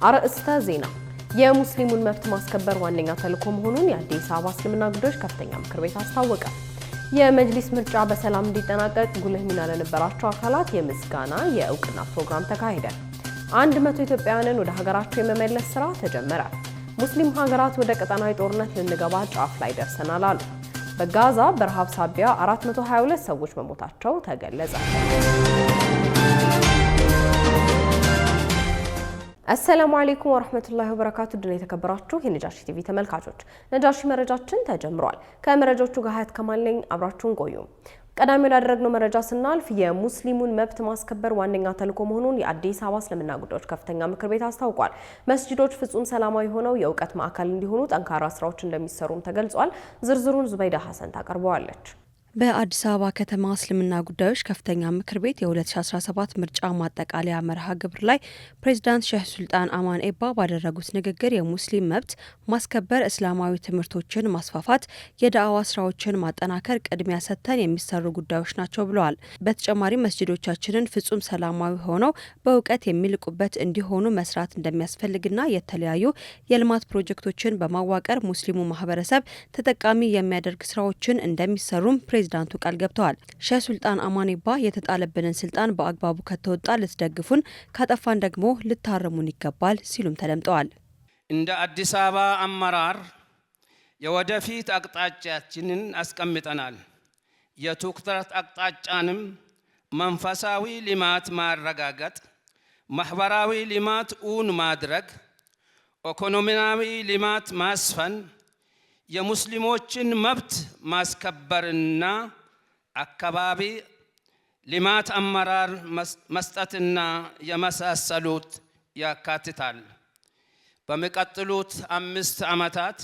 አርእስተ ዜና የሙስሊሙን መብት ማስከበር ዋነኛ ተልዕኮ መሆኑን የአዲስ አበባ እስልምና ጉዳዮች ከፍተኛ ምክር ቤት አስታወቀ። የመጅሊስ ምርጫ በሰላም እንዲጠናቀቅ ጉልህ ሚና ለነበራቸው አካላት የምስጋና የእውቅና ፕሮግራም ተካሄደ። 100 ኢትዮጵያውያንን ወደ ሀገራቸው የመመለስ ስራ ተጀመረ። ሙስሊም ሀገራት ወደ ቀጠናዊ ጦርነት ልንገባ ጫፍ ላይ ደርሰናል አሉ። በጋዛ በረሃብ ሳቢያ 422 ሰዎች መሞታቸው ተገለጸ። አሰላሙ አለይኩም ወራህመቱላሂ ወበረካቱ። ድና የተከበራችሁ የነጃሺ ቲቪ ተመልካቾች ነጃሺ መረጃችን ተጀምሯል። ከመረጃዎቹ ጋር ሀያት ከማል ነኝ። አብራችሁን ቆዩ። ቀዳሚ ወዳደረግነው መረጃ ስናልፍ የሙስሊሙን መብት ማስከበር ዋነኛ ተልዕኮ መሆኑን የአዲስ አበባ እስልምና ጉዳዮች ከፍተኛ ምክር ቤት አስታውቋል። መስጂዶች ፍጹም ሰላማዊ ሆነው የእውቀት ማዕከል እንዲሆኑ ጠንካራ ስራዎች እንደሚሰሩም ተገልጿል። ዝርዝሩን ዙበይዳ ሐሰን ታቀርበዋለች። በአዲስ አበባ ከተማ እስልምና ጉዳዮች ከፍተኛ ምክር ቤት የ2017 ምርጫ ማጠቃለያ መርሃ ግብር ላይ ፕሬዚዳንት ሼህ ሱልጣን አማን ኤባ ባደረጉት ንግግር የሙስሊም መብት ማስከበር፣ እስላማዊ ትምህርቶችን ማስፋፋት፣ የዳዕዋ ስራዎችን ማጠናከር ቅድሚያ ሰጥተን የሚሰሩ ጉዳዮች ናቸው ብለዋል። በተጨማሪም መስጂዶቻችንን ፍጹም ሰላማዊ ሆነው በእውቀት የሚልቁበት እንዲሆኑ መስራት እንደሚያስፈልግና የተለያዩ የልማት ፕሮጀክቶችን በማዋቀር ሙስሊሙ ማህበረሰብ ተጠቃሚ የሚያደርግ ስራዎችን እንደሚሰሩም ፕሬዚዳንቱ ቃል ገብተዋል። ሼህ ሱልጣን አማን ኤባ የተጣለብንን ስልጣን በአግባቡ ከተወጣ ልትደግፉን፣ ካጠፋን ደግሞ ልታረሙን ይገባል ሲሉም ተደምጠዋል። እንደ አዲስ አበባ አመራር የወደፊት አቅጣጫችንን አስቀምጠናል። የትኩረት አቅጣጫንም መንፈሳዊ ልማት ማረጋገጥ፣ ማህበራዊ ልማት እውን ማድረግ፣ ኢኮኖሚያዊ ልማት ማስፈን፣ የሙስሊሞችን መብት ማስከበርና አካባቢ ልማት አመራር መስጠትና የመሳሰሉት ያካትታል። በሚቀጥሉት 5 ዓመታት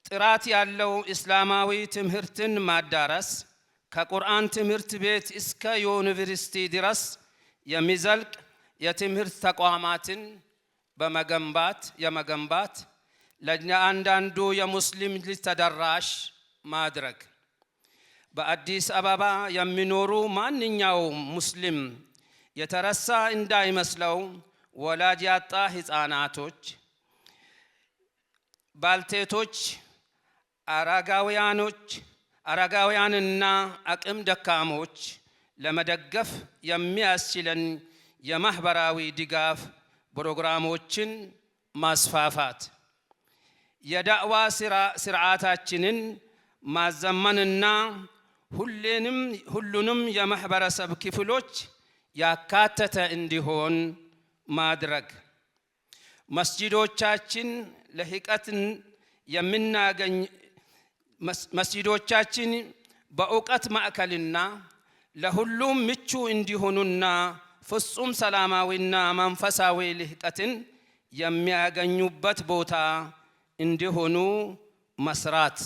ጥራት ያለው እስላማዊ ትምህርትን ማዳረስ፣ ከቁርአን ትምህርት ቤት እስከ ዩኒቨርሲቲ ድረስ የሚዘልቅ የትምህርት ተቋማትን የመገንባት ለእያንዳንዱ የሙስሊም ልጅ ተደራሽ ማድረግ፣ በአዲስ አበባ የሚኖሩ ማንኛውም ሙስሊም የተረሳ እንዳይመስለው ወላጅ ያጣ ህፃናቶች፣ ባልቴቶች፣ አረጋውያንና አቅም ደካሞች ለመደገፍ የሚያስችለን የማህበራዊ ድጋፍ ፕሮግራሞችን ማስፋፋት፣ የዳዕዋ ስርዓታችንን ማዘመንና ሁሉንም የማህበረሰብ ክፍሎች ያካተተ እንዲሆን ማድረግ፣ መስጂዶቻችን በእውቀት ማዕከልና ለሁሉም ምቹ እንዲሆኑና ፍጹም ሰላማዊና መንፈሳዊ ልህቀትን የሚያገኙበት ቦታ እንዲሆኑ መስራት፣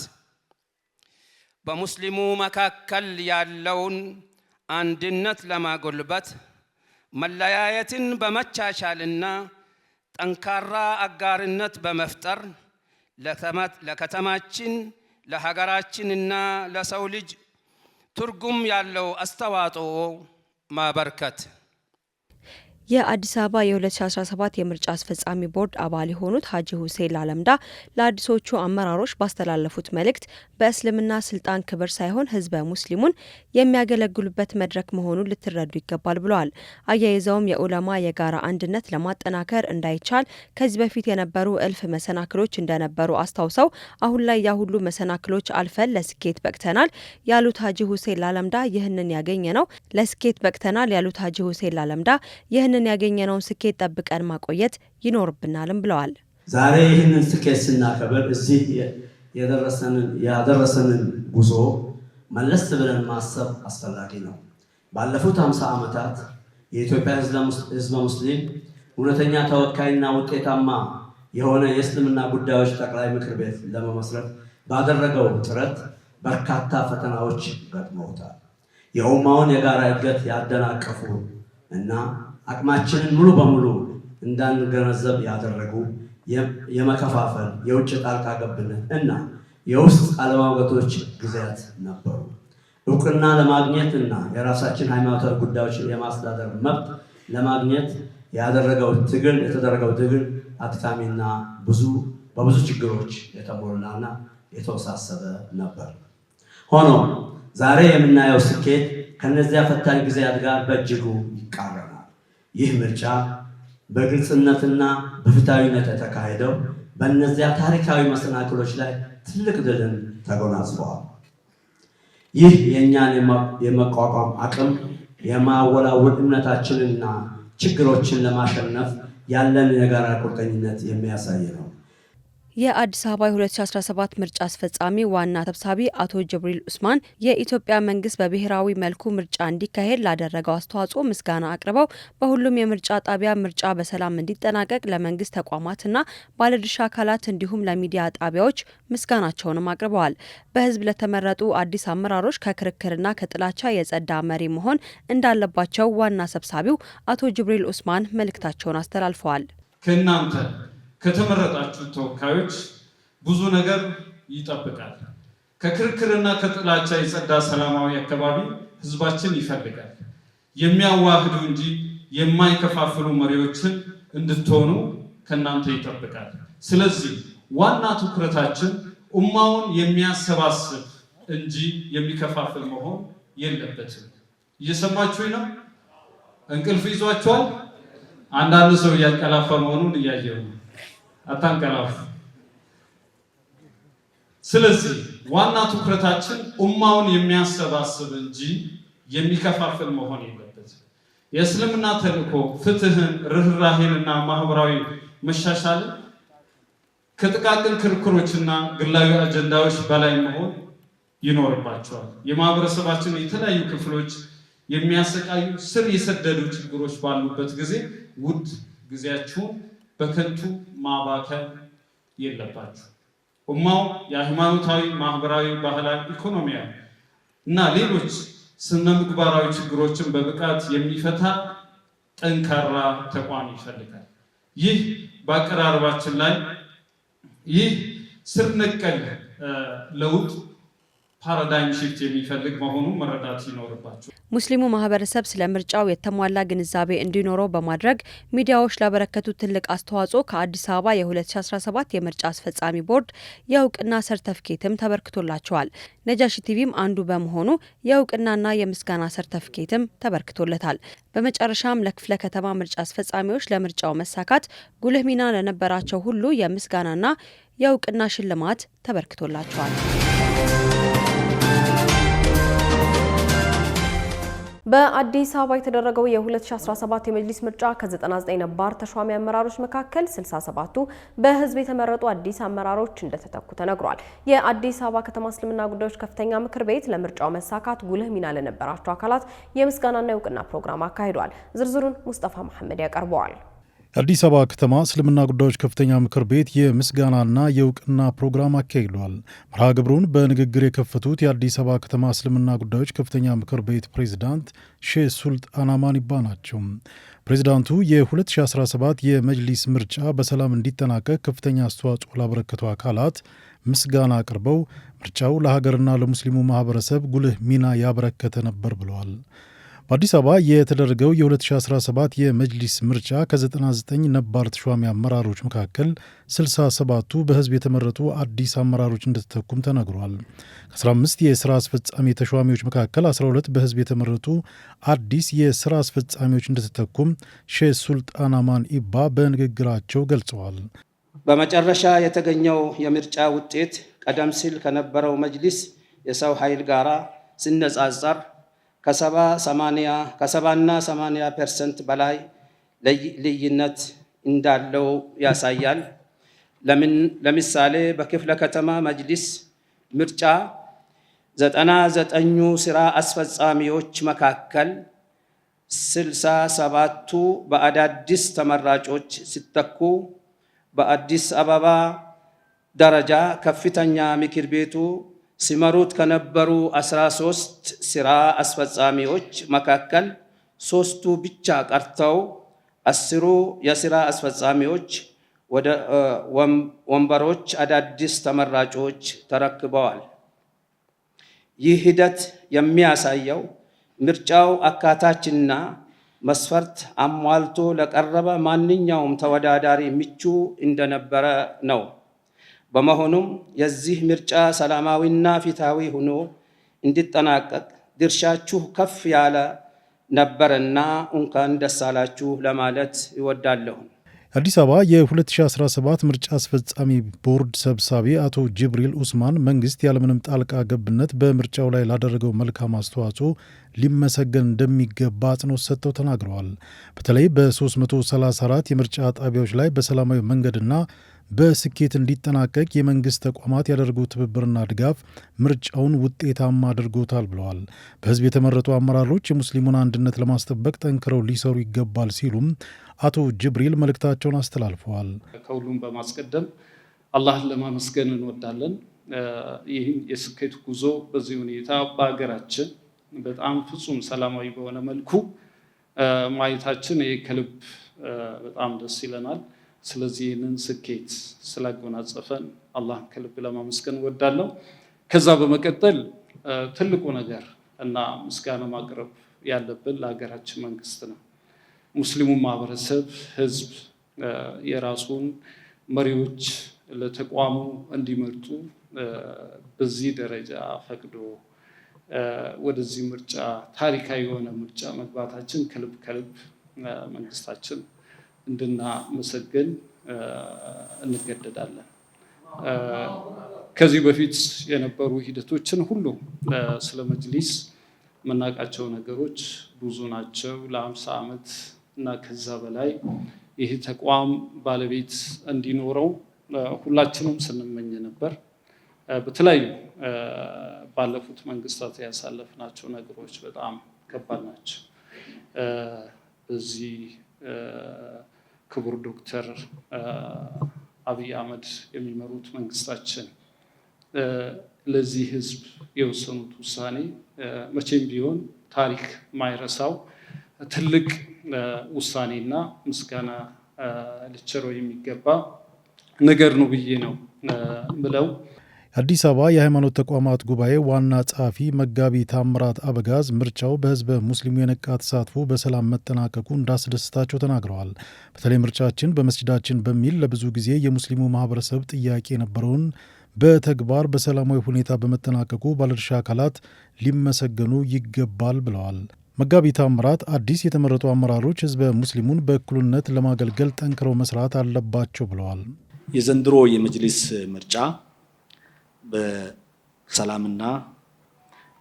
በሙስሊሙ መካከል ያለውን አንድነት ለማጎልበት መለያየትን በመቻቻልና ጠንካራ አጋርነት በመፍጠር ለከተማችን ለሀገራችንና ለሰው ልጅ ትርጉም ያለው አስተዋጽኦ ማበርከት። የአዲስ አበባ የ2017 የምርጫ አስፈጻሚ ቦርድ አባል የሆኑት ሀጂ ሁሴን ላለምዳ ለአዲሶቹ አመራሮች ባስተላለፉት መልእክት በእስልምና ስልጣን ክብር ሳይሆን ህዝበ ሙስሊሙን የሚያገለግሉበት መድረክ መሆኑን ልትረዱ ይገባል ብለዋል። አያይዘውም የኡለማ የጋራ አንድነት ለማጠናከር እንዳይቻል ከዚህ በፊት የነበሩ እልፍ መሰናክሎች እንደነበሩ አስታውሰው አሁን ላይ ያ ሁሉ መሰናክሎች አልፈን ለስኬት በቅተናል ያሉት ሀጂ ሁሴን ላለምዳ ይህንን ያገኘነው ለስኬት በቅተናል ያሉት ሀጂ ሁሴን ላለምዳ ይህንን ያገኘነውን ስኬት ጠብቀን ማቆየት ይኖርብናልም ብለዋል። ዛሬ ይህንን ስኬት ስናከብር እዚህ ያደረሰንን ጉዞ መለስ ብለን ማሰብ አስፈላጊ ነው። ባለፉት 50 ዓመታት የኢትዮጵያ ህዝበ ሙስሊም እውነተኛ ተወካይና ውጤታማ የሆነ የእስልምና ጉዳዮች ጠቅላይ ምክር ቤት ለመመስረት ባደረገው ጥረት በርካታ ፈተናዎች ገጥመውታል። የኡማውን የጋራ እድገት ያደናቀፉ እና አቅማችንን ሙሉ በሙሉ እንዳንገነዘብ ያደረጉ የመከፋፈል፣ የውጭ ጣልቃ ገብነት እና የውስጥ አለማወቶች ጊዜያት ነበሩ። እውቅና ለማግኘትና የራሳችን ሃይማኖታዊ ጉዳዮችን የማስተዳደር መብት ለማግኘት የተደረገው ትግል አድካሚና በብዙ ችግሮች የተሞላና የተወሳሰበ ነበር። ሆኖም ዛሬ የምናየው ስኬት ከነዚያ ፈታኝ ጊዜያት ጋር በእጅጉ ይቃረናል። ይህ ምርጫ በግልጽነትና በፍትሃዊነት የተካሄደው በእነዚያ ታሪካዊ መሰናክሎች ላይ ትልቅ ድልን ተጎናጽፈዋል። ይህ የእኛን የመቋቋም አቅም የማወላወል እምነታችንና ችግሮችን ለማሸነፍ ያለን የጋራ ቁርጠኝነት የሚያሳይ ነው። የአዲስ አበባ 2017 ምርጫ አስፈጻሚ ዋና ሰብሳቢ አቶ ጅብሪል ኡስማን የኢትዮጵያ መንግስት በብሔራዊ መልኩ ምርጫ እንዲካሄድ ላደረገው አስተዋጽኦ ምስጋና አቅርበው በሁሉም የምርጫ ጣቢያ ምርጫ በሰላም እንዲጠናቀቅ ለመንግስት ተቋማትና ባለድርሻ አካላት እንዲሁም ለሚዲያ ጣቢያዎች ምስጋናቸውንም አቅርበዋል። በህዝብ ለተመረጡ አዲስ አመራሮች ከክርክርና ከጥላቻ የጸዳ መሪ መሆን እንዳለባቸው ዋና ሰብሳቢው አቶ ጅብሪል ኡስማን መልእክታቸውን አስተላልፈዋል። ከእናንተ ከተመረጣችሁ ተወካዮች ብዙ ነገር ይጠብቃል። ከክርክርና ከጥላቻ የጸዳ ሰላማዊ አካባቢ ህዝባችን ይፈልጋል። የሚያዋህዱ እንጂ የማይከፋፍሉ መሪዎችን እንድትሆኑ ከእናንተ ይጠብቃል። ስለዚህ ዋና ትኩረታችን ኡማውን የሚያሰባስብ እንጂ የሚከፋፍል መሆን የለበትም። እየሰማችሁኝ ነው? እንቅልፍ ይዟችኋል? አንዳንድ ሰው እያንቀላፋ መሆኑን እያየሁ ነው። አታንቀላፉ። ስለዚህ ዋና ትኩረታችን ኡማውን የሚያሰባስብ እንጂ የሚከፋፍል መሆን የለበትም። የእስልምና ተልእኮ ፍትህን፣ ርህራሄንና ማህበራዊ መሻሻልን ከጥቃቅን ክርክሮችና ግላዊ አጀንዳዎች በላይ መሆን ይኖርባቸዋል። የማህበረሰባችን የተለያዩ ክፍሎች የሚያሰቃዩ ስር የሰደዱ ችግሮች ባሉበት ጊዜ ውድ ጊዜያችሁን በከንቱ ማባከን የለባችሁ። ኡማው የሃይማኖታዊ፣ ማህበራዊ፣ ባህላዊ፣ ኢኮኖሚያዊ እና ሌሎች ስነ ምግባራዊ ችግሮችን በብቃት የሚፈታ ጠንካራ ተቋም ይፈልጋል። ይህ በአቀራረባችን ላይ ይህ ስር ነቀል ለውጥ ፓራዳይም ሽፍት የሚፈልግ መሆኑን መረዳት ይኖርባቸው። ሙስሊሙ ማህበረሰብ ስለ ምርጫው የተሟላ ግንዛቤ እንዲኖረው በማድረግ ሚዲያዎች ላበረከቱት ትልቅ አስተዋጽኦ ከአዲስ አበባ የ2017 የምርጫ አስፈጻሚ ቦርድ የእውቅና ሰርተፍኬትም ተበርክቶላቸዋል። ነጃሺ ቲቪም አንዱ በመሆኑ የእውቅናና የምስጋና ሰርተፍኬትም ተበርክቶለታል። በመጨረሻም ለክፍለ ከተማ ምርጫ አስፈጻሚዎች ለምርጫው መሳካት ጉልህ ሚና ለነበራቸው ሁሉ የምስጋናና የእውቅና ሽልማት ተበርክቶላቸዋል። በአዲስ አበባ የተደረገው የ2017 የመጅሊስ ምርጫ ከ99 ነባር ተሿሚ አመራሮች መካከል 67ቱ በህዝብ የተመረጡ አዲስ አመራሮች እንደተተኩ ተነግሯል። የአዲስ አበባ ከተማ እስልምና ጉዳዮች ከፍተኛ ምክር ቤት ለምርጫው መሳካት ጉልህ ሚና ለነበራቸው አካላት የምስጋናና የእውቅና ፕሮግራም አካሂዷል። ዝርዝሩን ሙስጠፋ መሐመድ ያቀርበዋል። የአዲስ አበባ ከተማ እስልምና ጉዳዮች ከፍተኛ ምክር ቤት የምስጋናና የእውቅና ፕሮግራም አካሂዷል። መርሃ ግብሩን በንግግር የከፈቱት የአዲስ አበባ ከተማ እስልምና ጉዳዮች ከፍተኛ ምክር ቤት ፕሬዝዳንት ሼህ ሱልጣን አማኒባ ናቸው። ፕሬዝዳንቱ የ2017 የመጅሊስ ምርጫ በሰላም እንዲጠናቀቅ ከፍተኛ አስተዋጽኦ ላበረከቱ አካላት ምስጋና አቅርበው ምርጫው ለሀገርና ለሙስሊሙ ማህበረሰብ ጉልህ ሚና ያበረከተ ነበር ብለዋል። በአዲስ አበባ የተደረገው የ2017 የመጅሊስ ምርጫ ከ99 ነባር ተሿሚ አመራሮች መካከል 67ቱ በህዝብ የተመረጡ አዲስ አመራሮች እንደተተኩም ተነግሯል። ከ15 የስራ አስፈጻሚ ተሿሚዎች መካከል 12 በህዝብ የተመረጡ አዲስ የስራ አስፈጻሚዎች እንደተተኩም ሼህ ሱልጣን አማኒባ በንግግራቸው ገልጸዋል። በመጨረሻ የተገኘው የምርጫ ውጤት ቀደም ሲል ከነበረው መጅሊስ የሰው ኃይል ጋራ ሲነጻጸር ከ70% 80% በላይ ልዩነት እንዳለው ያሳያል። ለምሳሌ በክፍለ ከተማ መጅሊስ ምርጫ 99ኙ ስራ አስፈጻሚዎች መካከል 67ቱ በአዳዲስ ተመራጮች ሲተኩ፣ በአዲስ አበባ ደረጃ ከፍተኛ ምክር ቤቱ ሲመሩት ከነበሩ 13 ስራ አስፈጻሚዎች መካከል 3ቱ ብቻ ቀርተው 10 የስራ አስፈጻሚዎች ወደ ወንበሮች አዳዲስ ተመራጮች ተረክበዋል። ይህ ሂደት የሚያሳየው ምርጫው አካታችና መስፈርት አሟልቶ ለቀረበ ማንኛውም ተወዳዳሪ ምቹ እንደነበረ ነው። በመሆኑም የዚህ ምርጫ ሰላማዊና ፍትሃዊ ሆኖ እንዲጠናቀቅ ድርሻችሁ ከፍ ያለ ነበርና እንኳን ደስ አላችሁ ለማለት እወዳለሁ። አዲስ አበባ የ2017 ምርጫ አስፈጻሚ ቦርድ ሰብሳቢ አቶ ጅብሪል ኡስማን መንግስት ያለምንም ጣልቃ ገብነት በምርጫው ላይ ላደረገው መልካም አስተዋጽኦ ሊመሰገን እንደሚገባ አጽንኦት ሰጥተው ተናግረዋል። በተለይ በ334 የምርጫ ጣቢያዎች ላይ በሰላማዊ መንገድና በስኬት እንዲጠናቀቅ የመንግስት ተቋማት ያደረጉ ትብብርና ድጋፍ ምርጫውን ውጤታማ አድርጎታል ብለዋል። በህዝብ የተመረጡ አመራሮች የሙስሊሙን አንድነት ለማስጠበቅ ጠንክረው ሊሰሩ ይገባል ሲሉም አቶ ጅብሪል መልእክታቸውን አስተላልፈዋል። ከሁሉም በማስቀደም አላህን ለማመስገን እንወዳለን። ይህን የስኬት ጉዞ በዚህ ሁኔታ በሀገራችን በጣም ፍጹም ሰላማዊ በሆነ መልኩ ማየታችን ከልብ በጣም ደስ ይለናል። ስለዚህ ይህንን ስኬት ስላጎናጸፈን አላህን ከልብ ለማመስገን እወዳለሁ። ከዛ በመቀጠል ትልቁ ነገር እና ምስጋና ማቅረብ ያለብን ለሀገራችን መንግስት ነው። ሙስሊሙ ማህበረሰብ ህዝብ የራሱን መሪዎች ለተቋሙ እንዲመርጡ በዚህ ደረጃ ፈቅዶ ወደዚህ ምርጫ ታሪካዊ የሆነ ምርጫ መግባታችን ከልብ መንግስታችን እንድናመሰግን እንገደዳለን። ከዚህ በፊት የነበሩ ሂደቶችን ሁሉ ስለ መጅሊስ የምናውቃቸው ነገሮች ብዙ ናቸው። ለ50 ዓመት እና ከዛ በላይ ይህ ተቋም ባለቤት እንዲኖረው ሁላችንም ስንመኝ ነበር። በተለያዩ ባለፉት መንግስታት ያሳለፍናቸው ነገሮች በጣም ከባድ ናቸው። በዚህ ክቡር ዶክተር አብይ አህመድ የሚመሩት መንግስታችን ለዚህ ህዝብ የወሰኑት ውሳኔ መቼም ቢሆን ታሪክ ማይረሳው ትልቅ ውሳኔና ምስጋና ሊቸረው የሚገባ ነገር ነው ብዬ ነው ብለው። አዲስ አበባ የሃይማኖት ተቋማት ጉባኤ ዋና ጸሐፊ መጋቢ ታምራት አበጋዝ ምርጫው በህዝበ ሙስሊሙ የነቃ ተሳትፎ በሰላም መጠናቀቁ እንዳስደስታቸው ተናግረዋል። በተለይ ምርጫችን በመስጂዳችን በሚል ለብዙ ጊዜ የሙስሊሙ ማህበረሰብ ጥያቄ የነበረውን በተግባር በሰላማዊ ሁኔታ በመጠናቀቁ ባለድርሻ አካላት ሊመሰገኑ ይገባል ብለዋል። መጋቢ ታምራት አዲስ የተመረጡ አመራሮች ህዝበ ሙስሊሙን በእኩልነት ለማገልገል ጠንክረው መስራት አለባቸው ብለዋል። የዘንድሮ የመጅሊስ ምርጫ በሰላምና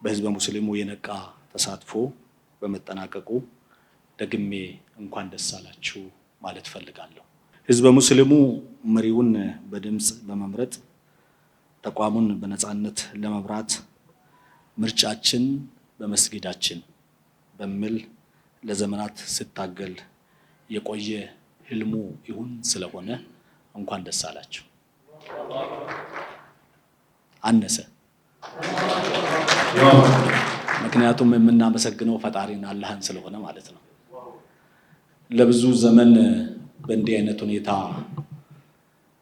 በህዝበ ሙስሊሙ የነቃ ተሳትፎ በመጠናቀቁ ደግሜ እንኳን ደስ አላችሁ ማለት ፈልጋለሁ። ህዝበ ሙስሊሙ መሪውን በድምፅ በመምረጥ ተቋሙን በነፃነት ለመምራት ምርጫችን በመስጊዳችን በሚል ለዘመናት ሲታገል የቆየ ህልሙ ይሁን ስለሆነ እንኳን ደስ አላችሁ። አነሰ። ምክንያቱም የምናመሰግነው ፈጣሪን አላህን ስለሆነ ማለት ነው። ለብዙ ዘመን በእንዲህ አይነት ሁኔታ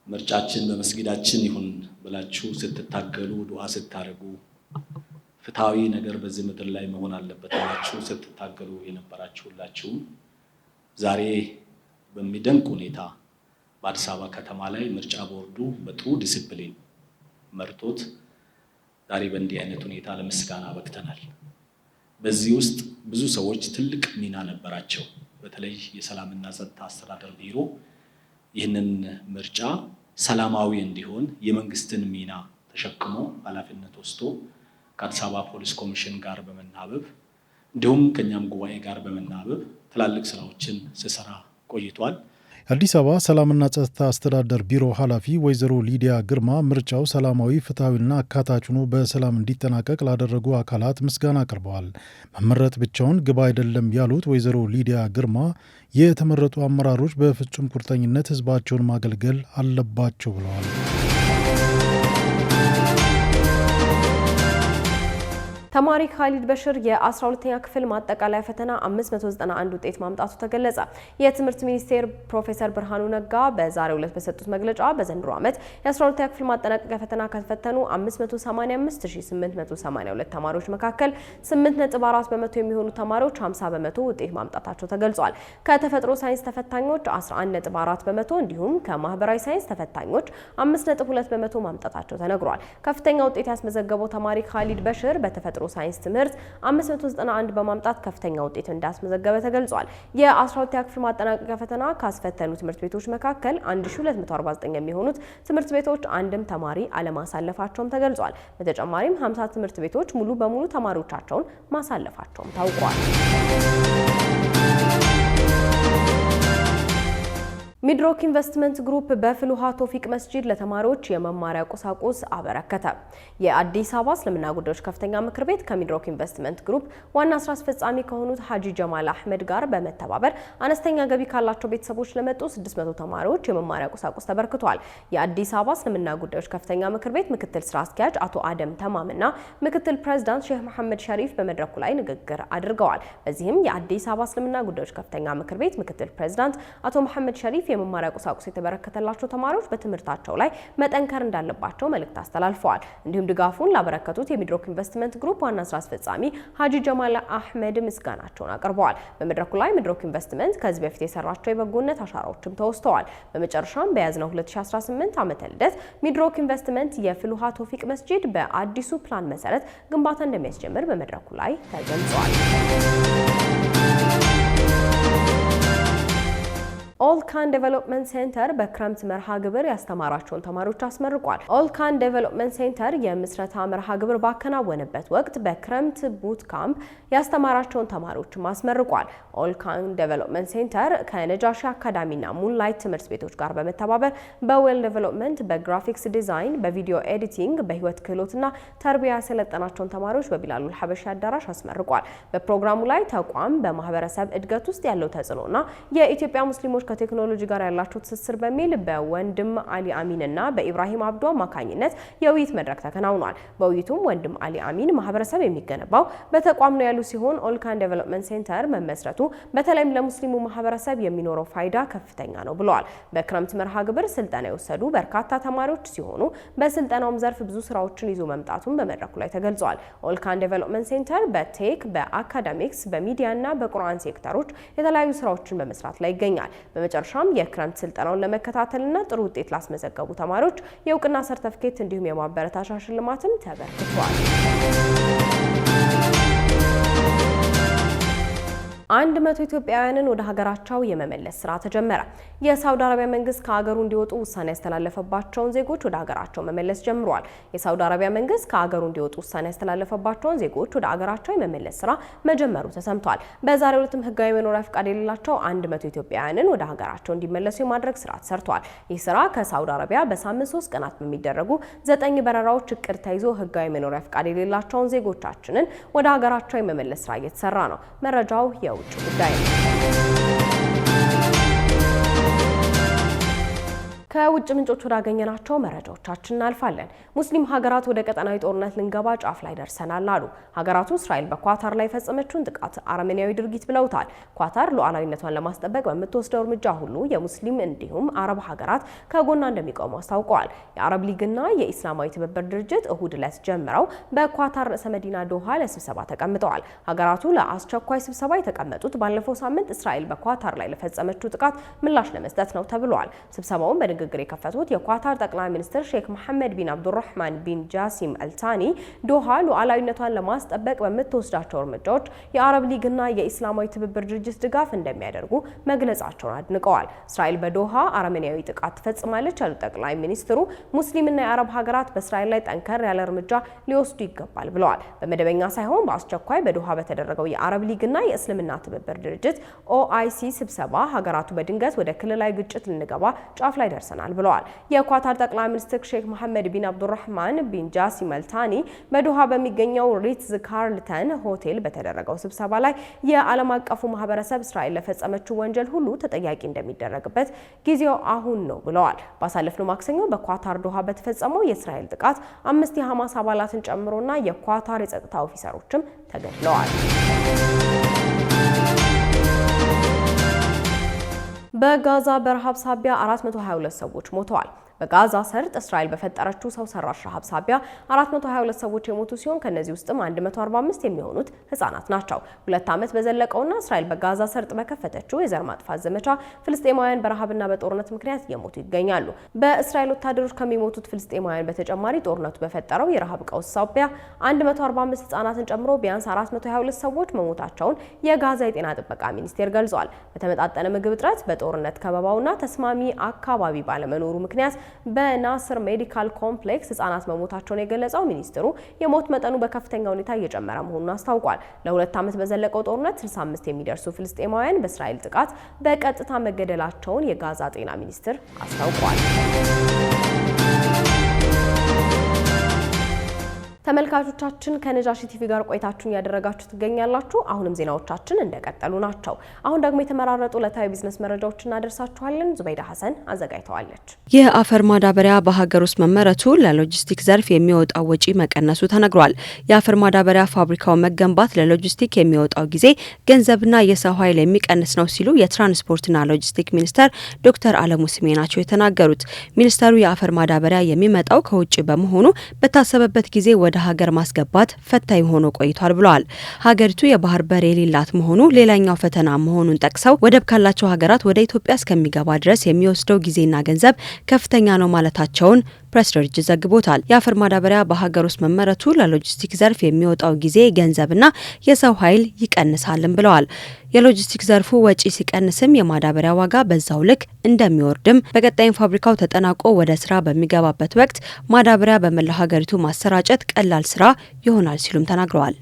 ምርጫችን በመስጊዳችን ይሁን ብላችሁ ስትታገሉ ዱዓ ስታደርጉ ፍትሃዊ ነገር በዚህ ምድር ላይ መሆን አለበት ብላችሁ ስትታገሉ የነበራችሁላችሁ ዛሬ በሚደንቅ ሁኔታ በአዲስ አበባ ከተማ ላይ ምርጫ ቦርዱ በጥሩ ዲሲፕሊን መርቶት ዛሬ በእንዲህ አይነት ሁኔታ ለምስጋና በቅተናል። በዚህ ውስጥ ብዙ ሰዎች ትልቅ ሚና ነበራቸው። በተለይ የሰላምና ጸጥታ አስተዳደር ቢሮ ይህንን ምርጫ ሰላማዊ እንዲሆን የመንግስትን ሚና ተሸክሞ ኃላፊነት ወስዶ ከአዲስ አበባ ፖሊስ ኮሚሽን ጋር በመናበብ እንዲሁም ከኛም ጉባኤ ጋር በመናበብ ትላልቅ ስራዎችን ሲሰራ ቆይቷል። የአዲስ አበባ ሰላምና ጸጥታ አስተዳደር ቢሮ ኃላፊ ወይዘሮ ሊዲያ ግርማ ምርጫው ሰላማዊ፣ ፍትሐዊና አካታች ሆኖ በሰላም እንዲጠናቀቅ ላደረጉ አካላት ምስጋና አቅርበዋል። መመረጥ ብቻውን ግብ አይደለም ያሉት ወይዘሮ ሊዲያ ግርማ የተመረጡ አመራሮች በፍጹም ቁርጠኝነት ህዝባቸውን ማገልገል አለባቸው ብለዋል። ተማሪ ካሊድ በሽር የ12ኛ ክፍል ማጠቃለያ ፈተና 591 ውጤት ማምጣቱ ተገለጸ። የትምህርት ሚኒስቴር ፕሮፌሰር ብርሃኑ ነጋ በዛሬው ዕለት በሰጡት መግለጫ በዘንድሮ ዓመት የ12ኛ ክፍል ማጠናቀቂያ ፈተና ከተፈተኑ 585882 ተማሪዎች መካከል 8.4 በመቶ የሚሆኑ ተማሪዎች 50 በመቶ ውጤት ማምጣታቸው ተገልጿል። ከተፈጥሮ ሳይንስ ተፈታኞች 11.4 በመቶ እንዲሁም ከማህበራዊ ሳይንስ ተፈታኞች 5.2 በመቶ ማምጣታቸው ተነግሯል። ከፍተኛ ውጤት ያስመዘገበው ተማሪ ካሊድ በሽር በተፈጥሮ ሳይንስ ትምህርት 591 በማምጣት ከፍተኛ ውጤት እንዳስመዘገበ ተገልጿል። የ12ኛ ክፍል ማጠናቀቂያ ፈተና ካስፈተኑ ትምህርት ቤቶች መካከል 1249 የሚሆኑት ትምህርት ቤቶች አንድም ተማሪ አለማሳለፋቸውም ተገልጿል። በተጨማሪም 50 ትምህርት ቤቶች ሙሉ በሙሉ ተማሪዎቻቸውን ማሳለፋቸውም ታውቋል። ሚድሮክ ኢንቨስትመንት ግሩፕ በፍልውሃ ቶፊቅ መስጂድ ለተማሪዎች የመማሪያ ቁሳቁስ አበረከተ። የአዲስ አበባ እስልምና ጉዳዮች ከፍተኛ ምክር ቤት ከሚድሮክ ኢንቨስትመንት ግሩፕ ዋና ስራ አስፈጻሚ ከሆኑት ሀጂ ጀማል አህመድ ጋር በመተባበር አነስተኛ ገቢ ካላቸው ቤተሰቦች ለመጡ 600 ተማሪዎች የመማሪያ ቁሳቁስ ተበርክቷል። የአዲስ አበባ እስልምና ጉዳዮች ከፍተኛ ምክር ቤት ምክትል ስራ አስኪያጅ አቶ አደም ተማምና ምክትል ፕሬዝዳንት ሼህ መሐመድ ሸሪፍ በመድረኩ ላይ ንግግር አድርገዋል። በዚህም የአዲስ አበባ እስልምና ጉዳዮች ከፍተኛ ምክር ቤት ምክትል ፕሬዝዳንት አቶ መሐመድ ሸሪፍ የመማሪያ ቁሳቁስ የተበረከተላቸው ተማሪዎች በትምህርታቸው ላይ መጠንከር እንዳለባቸው መልእክት አስተላልፈዋል። እንዲሁም ድጋፉን ላበረከቱት የሚድሮክ ኢንቨስትመንት ግሩፕ ዋና ስራ አስፈጻሚ ሀጂ ጀማል አህመድ ምስጋናቸውን አቅርበዋል። በመድረኩ ላይ ሚድሮክ ኢንቨስትመንት ከዚህ በፊት የሰራቸው የበጎነት አሻራዎችም ተወስተዋል። በመጨረሻም በያዝነው 2018 ዓመተ ልደት ሚድሮክ ኢንቨስትመንት የፍልውሃ ቶፊቅ መስጂድ በአዲሱ ፕላን መሰረት ግንባታ እንደሚያስጀምር በመድረኩ ላይ ተገልጿል። ኦልካን ዴቨሎፕመንት ሴንተር በክረምት መርሃ ግብር ያስተማራቸውን ተማሪዎች አስመርቋል። ኦልካን ዴቨሎፕመንት ሴንተር የምስረታ መርሃ ግብር ባከናወነበት ወቅት በክረምት ቡት ካምፕ ያስተማራቸውን ተማሪዎችም አስመርቋል። ኦልካን ዴቨሎፕመንት ሴንተር ከነጃሺ አካዳሚና ሙንላይት ትምህርት ቤቶች ጋር በመተባበር በዌል ዴቨሎፕመንት፣ በግራፊክስ ዲዛይን፣ በቪዲዮ ኤዲቲንግ፣ በህይወት ክህሎትና ተርቢያ ያሰለጠናቸውን ተማሪዎች በቢላሉል ሐበሺ አዳራሽ አስመርቋል። በፕሮግራሙ ላይ ተቋም በማህበረሰብ እድገት ውስጥ ያለው ተጽዕኖና የኢትዮጵያ ሙስሊሞች ከቴክኖሎጂ ጋር ያላቸው ትስስር በሚል በወንድም አሊ አሚንና በኢብራሂም አብዶ አማካኝነት የውይይት መድረክ ተከናውኗል። በውይይቱም ወንድም አሊ አሚን ማህበረሰብ የሚገነባው በተቋም ነው ያሉ ሲሆን ኦልካን ዴቨሎፕመንት ሴንተር መመስረቱ በተለይም ለሙስሊሙ ማህበረሰብ የሚኖረው ፋይዳ ከፍተኛ ነው ብለዋል። በክረምት መርሃ ግብር ስልጠና የወሰዱ በርካታ ተማሪዎች ሲሆኑ በስልጠናውም ዘርፍ ብዙ ስራዎችን ይዞ መምጣቱን በመድረኩ ላይ ተገልጿል። ኦልካን ዴቨሎፕመንት ሴንተር በቴክ፣ በአካዳሚክስ፣ በሚዲያና በቁርአን ሴክተሮች የተለያዩ ስራዎችን በመስራት ላይ ይገኛል። በመጨረሻም የክረምት ስልጠናውን ለመከታተልና ጥሩ ውጤት ላስመዘገቡ ተማሪዎች የእውቅና ሰርተፍኬት እንዲሁም የማበረታቻ ሽልማትም ተበርክቷል። 100 ኢትዮጵያውያንን ወደ ሀገራቸው የመመለስ ስራ ተጀመረ። የሳውዲ አረቢያ መንግስት ከሀገሩ እንዲወጡ ውሳኔ ያስተላለፈባቸውን ዜጎች ወደ ሀገራቸው መመለስ ጀምሯል። የሳውዲ አረቢያ መንግስት ከሀገሩ እንዲወጡ ውሳኔ ያስተላለፈባቸውን ዜጎች ወደ ሀገራቸው የመመለስ ስራ መጀመሩ ተሰምቷል። በዛሬው ዕለትም ህጋዊ መኖሪያ ፈቃድ የሌላቸው 100 ኢትዮጵያውያንን ወደ ሀገራቸው እንዲመለሱ የማድረግ ስራ ተሰርቷል። ይህ ስራ ከሳውዲ አረቢያ በሳምንት 3 ቀናት በሚደረጉ 9 በረራዎች እቅድ ተይዞ ህጋዊ መኖሪያ ፈቃድ የሌላቸውን ዜጎቻችንን ወደ ሀገራቸው የመመለስ ስራ እየተሰራ ነው። መረጃው የውጭ ጉዳይ ነው። ከውጭ ምንጮች ወዳገኘናቸው መረጃዎቻችን እናልፋለን። ሙስሊም ሀገራት ወደ ቀጠናዊ ጦርነት ልንገባ ጫፍ ላይ ደርሰናል አሉ። ሀገራቱ እስራኤል በኳታር ላይ የፈጸመችውን ጥቃት አረመኔያዊ ድርጊት ብለውታል። ኳታር ሉዓላዊነቷን ለማስጠበቅ በምትወስደው እርምጃ ሁሉ የሙስሊም እንዲሁም አረብ ሀገራት ከጎኗ እንደሚቆሙ አስታውቀዋል። የአረብ ሊግና የኢስላማዊ ትብብር ድርጅት እሁድ ዕለት ጀምረው በኳታር ርዕሰ መዲና ዶሃ ለስብሰባ ተቀምጠዋል። ሀገራቱ ለአስቸኳይ ስብሰባ የተቀመጡት ባለፈው ሳምንት እስራኤል በኳታር ላይ ለፈጸመችው ጥቃት ምላሽ ለመስጠት ነው ተብሏል። ስብሰባውን በንግግር የከፈቱት የኳታር ጠቅላይ ሚኒስትር ሼክ መሐመድ ቢን አብዱራህማን ቢን ጃሲም አልታኒ ዶሃ ሉዓላዊነቷን ለማስጠበቅ በምትወስዳቸው እርምጃዎች የአረብ ሊግና የኢስላማዊ ትብብር ድርጅት ድጋፍ እንደሚያደርጉ መግለጻቸውን አድንቀዋል። እስራኤል በዶሃ አረመኔያዊ ጥቃት ትፈጽማለች ያሉት ጠቅላይ ሚኒስትሩ ሙስሊምና የአረብ ሀገራት በእስራኤል ላይ ጠንከር ያለ እርምጃ ሊወስዱ ይገባል ብለዋል። በመደበኛ ሳይሆን በአስቸኳይ በዶሃ በተደረገው የአረብ ሊግና የእስልምና ትብብር ድርጅት ኦአይሲ ስብሰባ ሀገራቱ በድንገት ወደ ክልላዊ ግጭት ልንገባ ጫፍ ላይ ደርሰናል ደርሰናል ብለዋል። የኳታር ጠቅላይ ሚኒስትር ሼክ መሐመድ ቢን አብዱራህማን ቢን ጃሲም አልታኒ በዶሃ በሚገኘው ሪትዝ ካርልተን ሆቴል በተደረገው ስብሰባ ላይ የዓለም አቀፉ ማህበረሰብ እስራኤል ለፈጸመችው ወንጀል ሁሉ ተጠያቂ እንደሚደረግበት ጊዜው አሁን ነው ብለዋል። ባሳለፍነው ማክሰኞ በኳታር ዶሃ በተፈጸመው የእስራኤል ጥቃት 5 የሐማስ አባላትን ጨምሮና የኳታር የጸጥታ ኦፊሰሮችም ተገድለዋል። በጋዛ በረሃብ ሳቢያ 422 ሰዎች ሞተዋል። በጋዛ ሰርጥ እስራኤል በፈጠረችው ሰው ሰራሽ ረሃብ ሳቢያ 422 ሰዎች የሞቱ ሲሆን ከነዚህ ውስጥም 145 የሚሆኑት ህጻናት ናቸው። 2 ዓመት በዘለቀውና እስራኤል በጋዛ ሰርጥ በከፈተችው የዘር ማጥፋት ዘመቻ ፍልስጤማውያን በረሃብና በጦርነት ምክንያት እየሞቱ ይገኛሉ። በእስራኤል ወታደሮች ከሚሞቱት ፍልስጤማውያን በተጨማሪ ጦርነቱ በፈጠረው የረሃብ ቀውስ ሳቢያ 145 ህጻናትን ጨምሮ ቢያንስ 422 ሰዎች መሞታቸውን የጋዛ የጤና ጥበቃ ሚኒስቴር ገልጿል። በተመጣጠነ ምግብ እጥረት፣ በጦርነት ከበባውና ተስማሚ አካባቢ ባለመኖሩ ምክንያት በናስር ሜዲካል ኮምፕሌክስ ህጻናት መሞታቸውን የገለጸው ሚኒስትሩ የሞት መጠኑ በከፍተኛ ሁኔታ እየጨመረ መሆኑን አስታውቋል። ለ2 ዓመት በዘለቀው ጦርነት 65 የሚደርሱ ፍልስጤማውያን በእስራኤል ጥቃት በቀጥታ መገደላቸውን የጋዛ ጤና ሚኒስቴር አስታውቋል። ተመልካቾቻችን ከነጃሺ ቲቪ ጋር ቆይታችሁን ያደረጋችሁ ትገኛላችሁ። አሁንም ዜናዎቻችን እንደቀጠሉ ናቸው። አሁን ደግሞ የተመራረጡ ዕለታዊ ቢዝነስ መረጃዎችን እናደርሳችኋለን። ዙበይዳ ሐሰን አዘጋጅተዋለች። የአፈር ማዳበሪያ በሀገር ውስጥ መመረቱ ለሎጂስቲክ ዘርፍ የሚወጣው ወጪ መቀነሱ ተነግሯል። የአፈር ማዳበሪያ ፋብሪካው መገንባት ለሎጂስቲክ የሚወጣው ጊዜ፣ ገንዘብና የሰው ኃይል የሚቀንስ ነው ሲሉ የትራንስፖርትና ሎጂስቲክ ሚኒስተር ዶክተር አለሙ ስሜ ናቸው የተናገሩት። ሚኒስተሩ የአፈር ማዳበሪያ የሚመጣው ከውጭ በመሆኑ በታሰበበት ጊዜ ወደ ሀገር ማስገባት ፈታኝ ሆኖ ቆይቷል ብለዋል። ሀገሪቱ የባህር በር የሌላት መሆኑ ሌላኛው ፈተና መሆኑን ጠቅሰው ወደብ ካላቸው ሀገራት ወደ ኢትዮጵያ እስከሚገባ ድረስ የሚወስደው ጊዜና ገንዘብ ከፍተኛ ነው ማለታቸውን ፕሬስ ድርጅት ዘግቦታል። የአፈር ማዳበሪያ በሀገር ውስጥ መመረቱ ለሎጂስቲክ ዘርፍ የሚወጣው ጊዜ፣ ገንዘብና የሰው ኃይል ይቀንሳልም ብለዋል። የሎጂስቲክ ዘርፉ ወጪ ሲቀንስም የማዳበሪያ ዋጋ በዛው ልክ እንደሚወርድም፣ በቀጣይም ፋብሪካው ተጠናቆ ወደ ስራ በሚገባበት ወቅት ማዳበሪያ በመላው ሀገሪቱ ማሰራጨት ቀላል ስራ ይሆናል ሲሉም ተናግረዋል።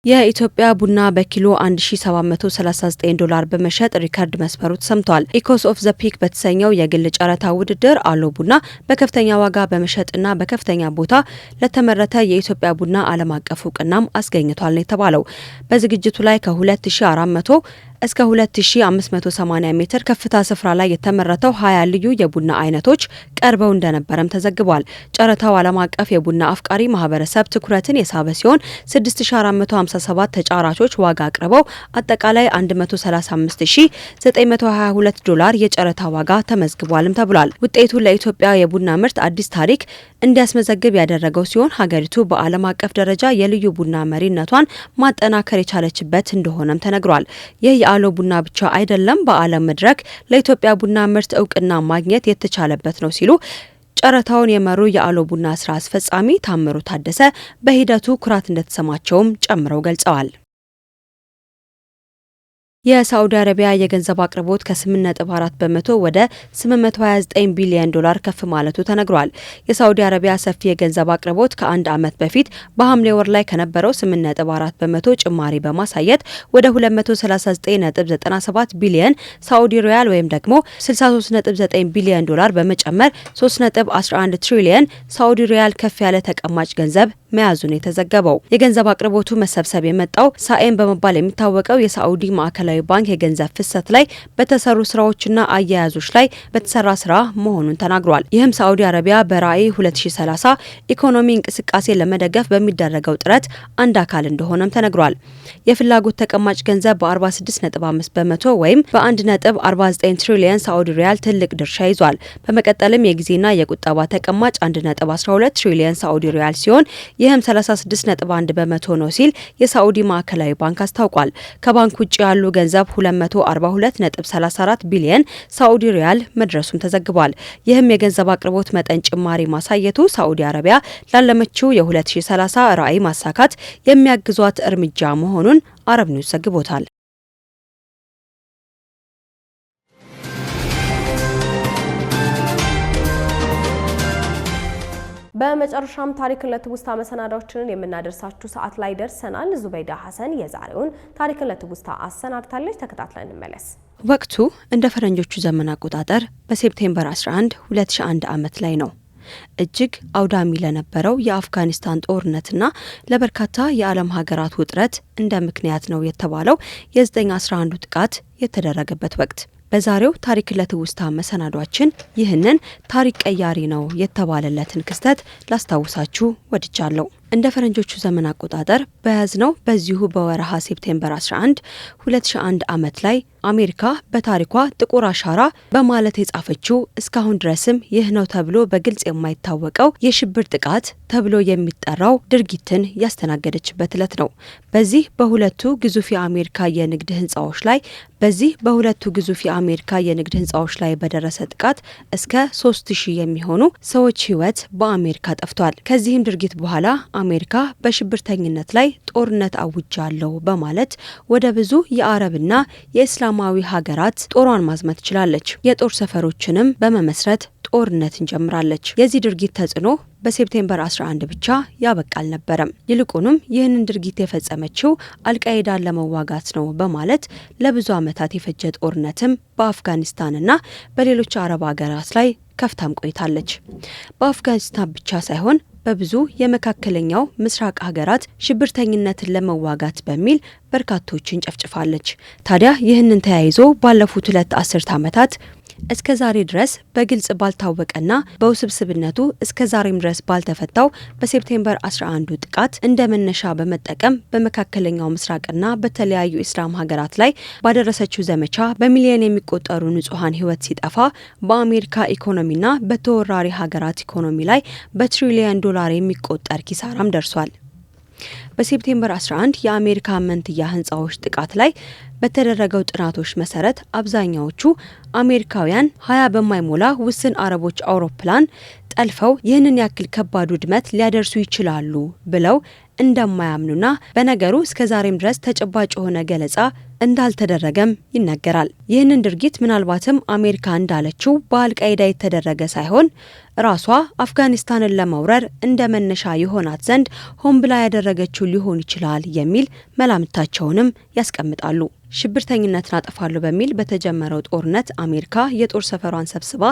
የኢትዮጵያ ቡና በኪሎ $1739 በመሸጥ ሪከርድ መስፈሩ ተሰምቷል። ኢኮስ ኦፍ ዘ ፒክ በተሰኘው የግል ጨረታ ውድድር አሎ ቡና በከፍተኛ ዋጋ በመሸጥና በከፍተኛ ቦታ ለተመረተ የኢትዮጵያ ቡና ዓለም አቀፍ እውቅናም አስገኝቷል ነው የተባለው። በዝግጅቱ ላይ ከ2400 እስከ 2580 ሜትር ከፍታ ስፍራ ላይ የተመረተው 20 ልዩ የቡና አይነቶች ቀርበው እንደነበረም ተዘግቧል። ጨረታው ዓለም አቀፍ የቡና አፍቃሪ ማህበረሰብ ትኩረትን የሳበ ሲሆን 6457 ተጫራቾች ዋጋ አቅርበው አጠቃላይ $135922 የጨረታ ዋጋ ተመዝግቧልም ተብሏል። ውጤቱ ለኢትዮጵያ የቡና ምርት አዲስ ታሪክ እንዲያስመዘግብ ያደረገው ሲሆን ሀገሪቱ በዓለም አቀፍ ደረጃ የልዩ ቡና መሪነቷን ማጠናከር የቻለችበት እንደሆነም ተነግሯል። ይህ የአሎ ቡና ብቻ አይደለም፣ በዓለም መድረክ ለኢትዮጵያ ቡና ምርት እውቅና ማግኘት የተቻለበት ነው ሲሉ ጨረታውን የመሩ የአሎ ቡና ስራ አስፈጻሚ ታምሩ ታደሰ በሂደቱ ኩራት እንደተሰማቸውም ጨምረው ገልጸዋል። የሳዑዲ አረቢያ የገንዘብ አቅርቦት ከ8.4 በመቶ ወደ $829 ቢሊዮን ከፍ ማለቱ ተነግሯል። የሳዑዲ አረቢያ ሰፊ የገንዘብ አቅርቦት ከአንድ ዓመት በፊት በሐምሌ ወር ላይ ከነበረው 8.4 በመቶ ጭማሪ በማሳየት ወደ 239.97 ቢሊዮን ሳዑዲ ሪያል ወይም ደግሞ $63.9 ቢሊዮን በመጨመር 3.11 ትሪሊዮን ሳዑዲ ሪያል ከፍ ያለ ተቀማጭ ገንዘብ መያዙን የተዘገበው። የገንዘብ አቅርቦቱ መሰብሰብ የመጣው ሳኤም በመባል የሚታወቀው የሳዑዲ ማዕከላዊ ባንክ የገንዘብ ፍሰት ላይ በተሰሩ ስራዎችና አያያዞች ላይ በተሰራ ስራ መሆኑን ተናግሯል። ይህም ሳዑዲ አረቢያ በራዕይ 2030 ኢኮኖሚ እንቅስቃሴ ለመደገፍ በሚደረገው ጥረት አንድ አካል እንደሆነም ተነግሯል። የፍላጎት ተቀማጭ ገንዘብ በ46.5 በመቶ ወይም በ1.49 ትሪሊዮን ሳዑዲ ሪያል ትልቅ ድርሻ ይዟል። በመቀጠልም የጊዜና የቁጠባ ተቀማጭ 1.12 ትሪሊዮን ሳዑዲ ሪያል ሲሆን ይህም 36.1 በመቶ ነው ሲል የሳዑዲ ማዕከላዊ ባንክ አስታውቋል። ከባንክ ውጭ ያሉ ገንዘብ 242.34 ቢሊዮን ሳዑዲ ሪያል መድረሱም ተዘግቧል። ይህም የገንዘብ አቅርቦት መጠን ጭማሪ ማሳየቱ ሳዑዲ አረቢያ ላለመችው የ2030 ራዕይ ማሳካት የሚያግዟት እርምጃ መሆኑን አረብ ኒውስ ዘግቦታል። በመጨረሻም ታሪክን ለትውስታ መሰናዳዎችን የምናደርሳችሁ ሰዓት ላይ ደርሰናል። ዙበይዳ ሐሰን የዛሬውን ታሪክን ለትውስታ አሰናድታለች። ተከታትለን እንመለስ። ወቅቱ እንደ ፈረንጆቹ ዘመን አቆጣጠር በሴፕቴምበር 11 2001 ዓመት ላይ ነው። እጅግ አውዳሚ ለነበረው የአፍጋኒስታን ጦርነትና ለበርካታ የዓለም ሀገራት ውጥረት እንደ ምክንያት ነው የተባለው የ9/11 ጥቃት የተደረገበት ወቅት። በዛሬው ታሪክ ለትውስታ መሰናዷችን ይህንን ታሪክ ቀያሪ ነው የተባለለትን ክስተት ላስታውሳችሁ ወድጃለሁ። እንደ ፈረንጆቹ ዘመን አቆጣጠር በያዝነው በዚሁ በወረሃ ሴፕቴምበር 11 2001 ዓመት ላይ አሜሪካ በታሪኳ ጥቁር አሻራ በማለት የጻፈችው እስካሁን ድረስም ይህ ነው ተብሎ በግልጽ የማይታወቀው የሽብር ጥቃት ተብሎ የሚጠራው ድርጊትን ያስተናገደችበት ዕለት ነው። በዚህ በሁለቱ ግዙፍ የአሜሪካ የንግድ ህንጻዎች ላይ በደረሰ ጥቃት እስከ 3000 የሚሆኑ ሰዎች ህይወት በአሜሪካ ጠፍቷል። ከዚህም ድርጊት በኋላ አሜሪካ በሽብርተኝነት ላይ ጦርነት አውጃለሁ በማለት ወደ ብዙ የአረብና የእስላማዊ ሀገራት ጦሯን ማዝመት ችላለች። የጦር ሰፈሮችንም በመመስረት ጦርነትን ጀምራለች። የዚህ ድርጊት ተጽዕኖ በሴፕቴምበር 11 ብቻ ያበቃ አልነበረም። ይልቁንም ይህንን ድርጊት የፈጸመችው አልቃይዳን ለመዋጋት ነው በማለት ለብዙ ዓመታት የፈጀ ጦርነትም በአፍጋኒስታንና በሌሎች አረብ ሀገራት ላይ ከፍታም ቆይታለች። በአፍጋኒስታን ብቻ ሳይሆን በብዙ የመካከለኛው ምስራቅ ሀገራት ሽብርተኝነትን ለመዋጋት በሚል በርካቶችን ጨፍጭፋለች። ታዲያ ይህንን ተያይዞ ባለፉት 2 አስርት ዓመታት እስከ ዛሬ ድረስ በግልጽ ባልታወቀና በውስብስብነቱ እስከ ዛሬም ድረስ ባልተፈታው በሴፕቴምበር 11 ጥቃት እንደ መነሻ በመጠቀም በመካከለኛው ምስራቅና በተለያዩ ኢስላም ሀገራት ላይ ባደረሰችው ዘመቻ በሚሊዮን የሚቆጠሩ ንጹሃን ህይወት ሲጠፋ በአሜሪካ ኢኮኖሚና በተወራሪ ሀገራት ኢኮኖሚ ላይ በትሪሊየን ዶላር የሚቆጠር ኪሳራም ደርሷል። በሴፕቴምበር 11 የአሜሪካ መንትያ ህንጻዎች ጥቃት ላይ በተደረገው ጥናቶች መሰረት አብዛኛዎቹ አሜሪካውያን 20 በማይሞላ ውስን አረቦች አውሮፕላን ጠልፈው ይህንን ያክል ከባድ ውድመት ሊያደርሱ ይችላሉ ብለው እንደማያምኑና በነገሩ እስከዛሬም ድረስ ተጨባጭ የሆነ ገለጻ እንዳልተደረገም ይነገራል። ይህንን ድርጊት ምናልባትም አሜሪካ እንዳለችው በአልቃይዳ የተደረገ ሳይሆን ራሷ አፍጋኒስታንን ለመውረር እንደ መነሻ የሆናት ዘንድ ሆን ብላ ያደረገችው ሊሆን ይችላል የሚል መላምታቸውንም ያስቀምጣሉ። ሽብርተኝነትን አጠፋሉ በሚል በተጀመረው ጦርነት አሜሪካ የጦር ሰፈሯን ሰብስባ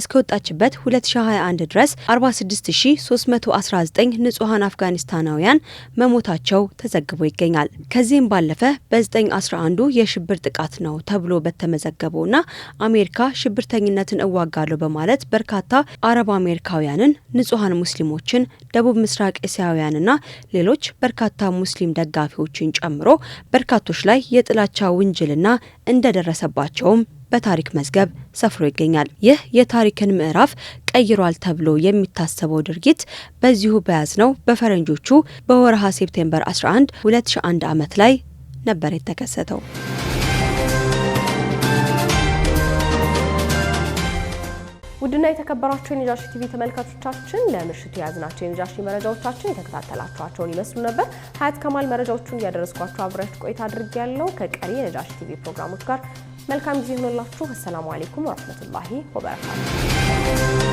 እስከወጣችበት 2021 ድረስ 46319 ንጹሃን አፍጋኒስታናውያን መሞታቸው ተዘግቦ ይገኛል። ከዚህም ባለፈ በ9/11 የሽብር ጥቃት ነው ተብሎ በተመዘገበውና አሜሪካ ሽብርተኝነትን እዋጋለሁ በማለት በርካታ አረብ አሜሪካውያንን፣ ንጹሃን ሙስሊሞችን፣ ደቡብ ምስራቅ እስያውያንና ሌሎች በርካታ ሙስሊም ደጋፊዎችን ጨምሮ በርካቶች ላይ የጥላቻ ውንጀልና እንደደረሰባቸውም በታሪክ መዝገብ ሰፍሮ ይገኛል። ይህ የታሪክን ምዕራፍ ቀይሯል ተብሎ የሚታሰበው ድርጊት በዚሁ በያዝነው በፈረንጆቹ በወርሃ ሴፕቴምበር 11 2001 ዓመት ላይ ነበር የተከሰተው። ውድና የተከበራችሁ የነጃሺ ቲቪ ተመልካቾቻችን ለምሽቱ የያዝናቸው የነጃሺ መረጃዎቻችን የተከታተላችኋቸውን ይመስሉ ነበር። ሀያት ከማል መረጃዎቹን እያደረስኳችሁ አብሬያችሁ ቆይታ አድርጌያለሁ። ከቀሪ የነጃሺ ቲቪ ፕሮግራሞች ጋር መልካም ጊዜ ይሁንላችሁ። አሰላሙ አለይኩም ወራህመቱላሂ ወበረካቱ።